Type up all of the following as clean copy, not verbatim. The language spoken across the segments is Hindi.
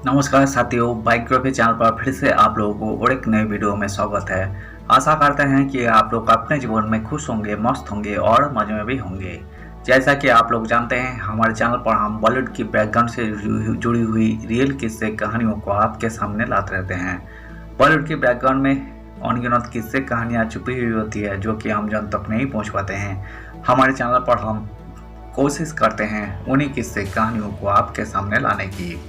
नमस्कार साथियों, बायोग्राफी चैनल पर फिर से आप लोगों को और एक नए वीडियो में स्वागत है। आशा करते हैं कि आप लोग अपने जीवन में खुश होंगे, मस्त होंगे और मजे में भी होंगे। जैसा कि आप लोग जानते हैं, हमारे चैनल पर हम बॉलीवुड की बैकग्राउंड से जुड़ी हुई रियल किस्से कहानियों को आपके सामने लाते रहते हैं। बॉलीवुड की बैकग्राउंड में अनगिनत किस्से कहानियाँ छुपी हुई होती है जो कि हम जन तक नहीं पहुँच पाते हैं। हमारे चैनल पर हम कोशिश करते हैं उन्हीं किस्से कहानियों को आपके सामने लाने की।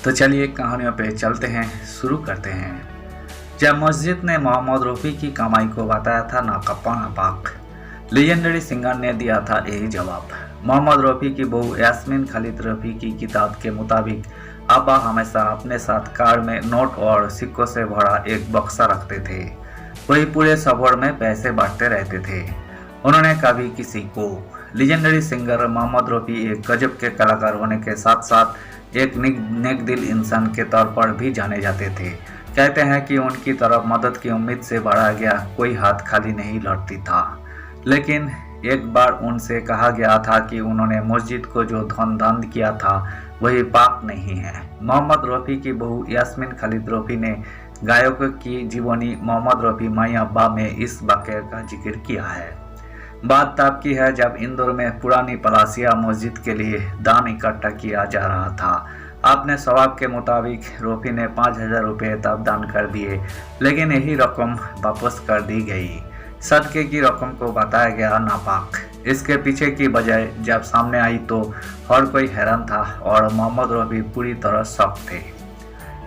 तो चलिए कहानियों पे चलते हैं, शुरू करते हैं। जब मस्जिद ने मोहम्मद रफ़ी की कमाई को बताया था नाकप्पा नापाक, लीजेंडरी सिंगर ने दिया था यही जवाब। मोहम्मद रफ़ी की बहू यास्मीन खालिद रफ़ी की किताब के मुताबिक अब्बा हमेशा अपने साथ कार में नोट और सिक्कों से भरा एक बक्सा रखते थे। वही पूरे सफर में पैसे बांटते रहते थे। उन्होंने कभी किसी को लीजेंडरी सिंगर मोहम्मद रफ़ी एक गजब के कलाकार होने के साथ साथ एक नेक दिल इंसान के तौर पर भी जाने जाते थे। कहते हैं कि उनकी तरफ मदद की उम्मीद से बढ़ा गया कोई हाथ खाली नहीं लौटती था। लेकिन एक बार उनसे कहा गया था कि उन्होंने मस्जिद को जो धन दान किया था वही पाक नहीं है। मोहम्मद रफ़ी की बहू यास्मीन खालिद रफ़ी ने गायकों की जीवनी मोहम्मद रफ़ी माई अब्बा में इस वाक़ये का जिक्र किया है। बात तब की है जब इंदौर में पुरानी पलासिया मस्जिद के लिए दान इकट्ठा किया जा रहा था। आपने सवाब के मुताबिक रफ़ी ने 5,000 रुपये तब दान कर दिए, लेकिन यही रकम वापस कर दी गई। सदके की रकम को बताया गया नापाक। इसके पीछे की वजह जब सामने आई तो हर कोई हैरान था और मोहम्मद रफ़ी पूरी तरह शक थे।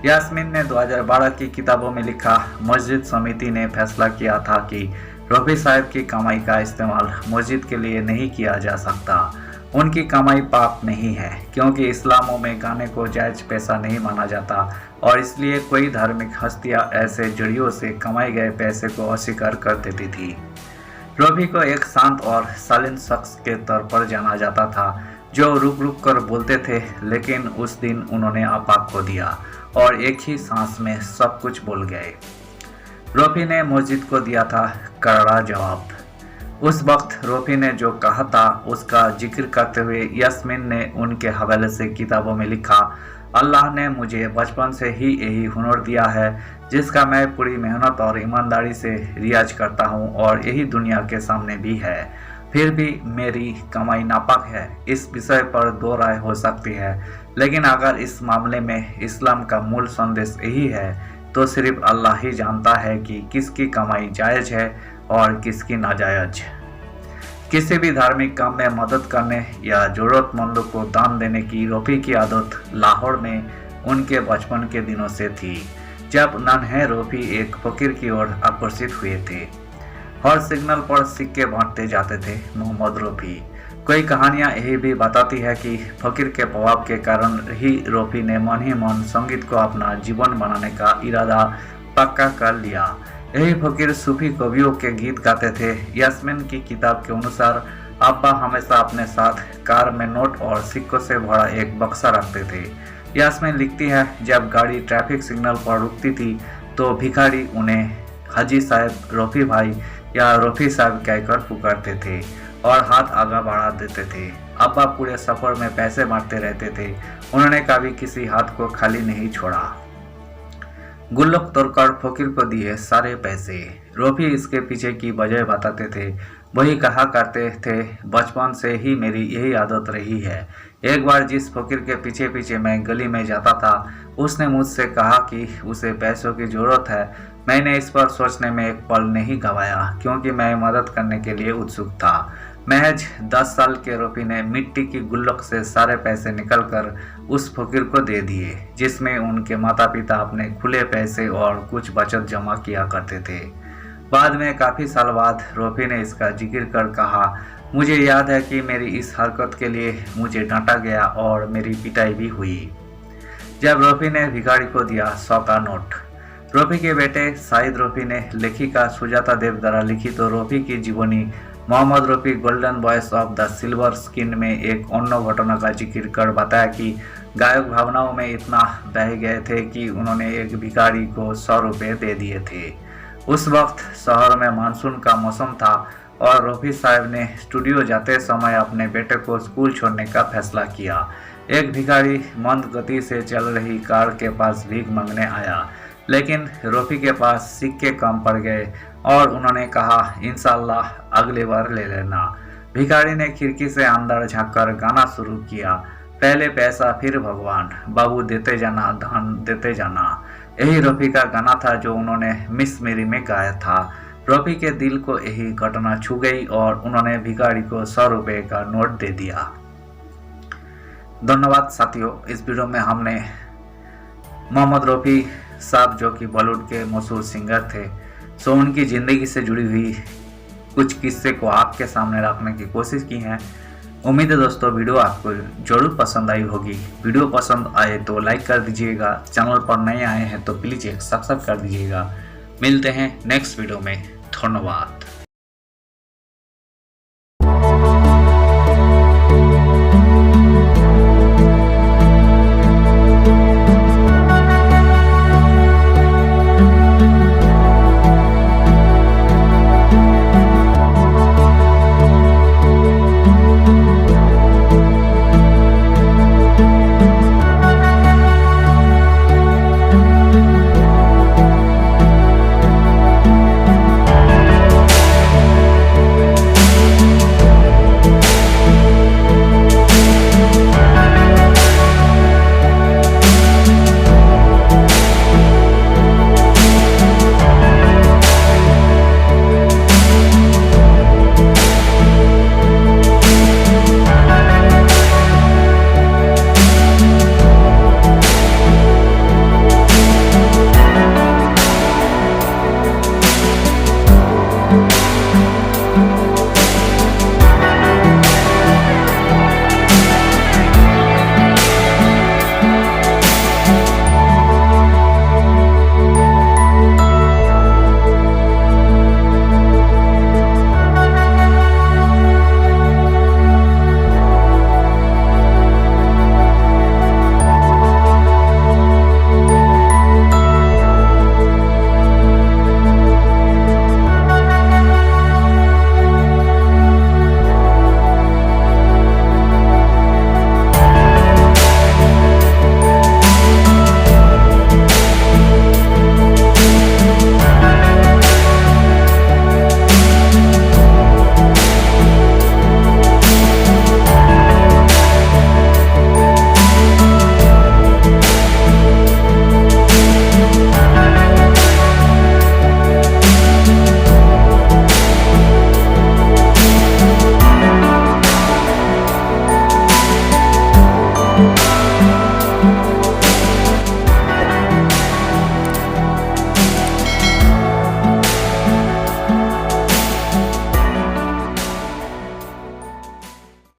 यास्मीन ने 2012 की किताबों में लिखा, मस्जिद समिति ने फैसला किया था कि रफ़ी साहब की कमाई का इस्तेमाल मस्जिद के लिए नहीं किया जा सकता। उनकी कमाई पाप नहीं है क्योंकि इस्लामों में गाने को जायज़ पैसा नहीं माना जाता और इसलिए कोई धार्मिक हस्तियां ऐसे जरियों से कमाए गए पैसे को अस्वीकार कर देती थी। रफ़ी को एक शांत और शालीन शख्स के तौर पर जाना जाता था जो रुक रुक कर बोलते थे, लेकिन उस दिन उन्होंने आपा खो दिया और एक ही सांस में सब कुछ बोल गए। रफ़ी ने मस्जिद को दिया था करारा जवाब। उस वक्त रफ़ी ने जो कहा था उसका जिक्र करते हुए यास्मीन ने उनके हवाले से किताबों में लिखा, अल्लाह ने मुझे बचपन से ही यही हुनर दिया है जिसका मैं पूरी मेहनत और ईमानदारी से रियाज करता हूँ और यही दुनिया के सामने भी है। फिर भी मेरी कमाई नापाक है। इस विषय पर दो राय हो सकती है, लेकिन अगर इस मामले में इस्लाम का मूल संदेश यही है तो सिर्फ अल्लाह ही जानता है कि किसकी कमाई जायज़ है और किसकी नाजायज। किसी भी धार्मिक काम में मदद करने या ज़रूरतमंदों को दान देने की रफ़ी की आदत लाहौर में उनके बचपन के दिनों से थी, जब नन्हे रफ़ी एक फकीर की ओर आकर्षित हुए थे। हर सिग्नल पर सिक्के बांटते जाते थे मोहम्मद रफ़ी। कई कहानियां यही भी बताती है कि फकीर के प्रभाव के कारण ही रफ़ी ने मन ही मन संगीत को अपना जीवन बनाने का इरादा पक्का कर लिया। यही फकीर सूफी कवियों के गीत गाते थे। यास्मीन की किताब के अनुसार अब्बा हमेशा अपने साथ कार में नोट और सिक्कों से भरा एक बक्सा रखते थे। यास्मीन लिखती है, जब गाड़ी ट्रैफिक सिग्नल पर रुकती थी तो भिखारी उन्हें हाजी साहब, रफ़ी भाई या रफ़ी साहब कहकर पुकारते थे और हाथ आगे बढ़ा देते थे। अब्बा पूरे सफर में पैसे बांटते रहते थे। उन्होंने कभी किसी हाथ को खाली नहीं छोड़ा। गुल्लक तोड़कर फकीर को दिए सारे पैसे। रफ़ी इसके पीछे की वजह बताते थे। वही कहा करते थे, बचपन से ही मेरी यही आदत रही है। एक बार जिस फकीर के पीछे पीछे मैं गली में जाता था उसने मुझसे कहा कि उसे पैसों की ज़रूरत है। मैंने इस पर सोचने में एक पल नहीं गंवाया क्योंकि मैं मदद करने के लिए उत्सुक था। महज 10 साल के रफ़ी ने मिट्टी की गुल्लक से सारे पैसे निकलकर उस फकीर को दे दिए, जिसमें उनके माता पिता अपने खुले पैसे और कुछ बचत जमा किया करते थे। बाद में काफ़ी साल बाद रफ़ी ने इसका जिक्र कर कहा, मुझे याद है कि मेरी इस हरकत के लिए मुझे डांटा गया और मेरी पिटाई भी हुई। जब रफ़ी ने भिखारी को दिया 100 का नोट। रफ़ी के बेटे शाहिद रफ़ी ने लेखिका सुजाता देव द्वारा लिखित तो रफ़ी की जीवनी Mohammed Rafi golden voice of the silver skin में एक अन्य घटना का जिक्र कर बताया कि गायक भावनाओं में इतना बह गए थे कि उन्होंने एक भिखारी को 100 रुपये दे दिए थे। उस वक्त शहर में मानसून का मौसम था और रफ़ी साहब ने स्टूडियो जाते समय अपने बेटे को स्कूल छोड़ने का फैसला किया। एक भिखारी मंद गति से चल रही कार के पास भीख मांगने आया, लेकिन रफ़ी के पास सिक्के कम पड़ गए और उन्होंने कहा, इंशाल्लाह अगली बार ले लेना। भिखारी ने खिड़की से अंदर झांककर गाना शुरू किया, पहले पैसा फिर भगवान, बाबू देते जाना, धन देते जाना। यही रफ़ी का गाना था जो उन्होंने मिस मेरी में गाया था। रफ़ी के दिल को यही घटना छू गई और उन्होंने भिखारी को 100 रुपये का नोट दे दिया। धन्यवाद साथियों। इस वीडियो में हमने मोहम्मद रफ़ी साहब जो कि बॉलीवुड के मशहूर सिंगर थे, सो उनकी ज़िंदगी से जुड़ी हुई कुछ किस्से को आपके सामने रखने की कोशिश की है। उम्मीद है दोस्तों वीडियो आपको जरूर पसंद आई होगी। वीडियो पसंद आए तो लाइक कर दीजिएगा, चैनल पर नए आए हैं तो प्लीज़ एक सब्सक्राइब कर दीजिएगा। मिलते हैं नेक्स्ट वीडियो में। धन्यवाद।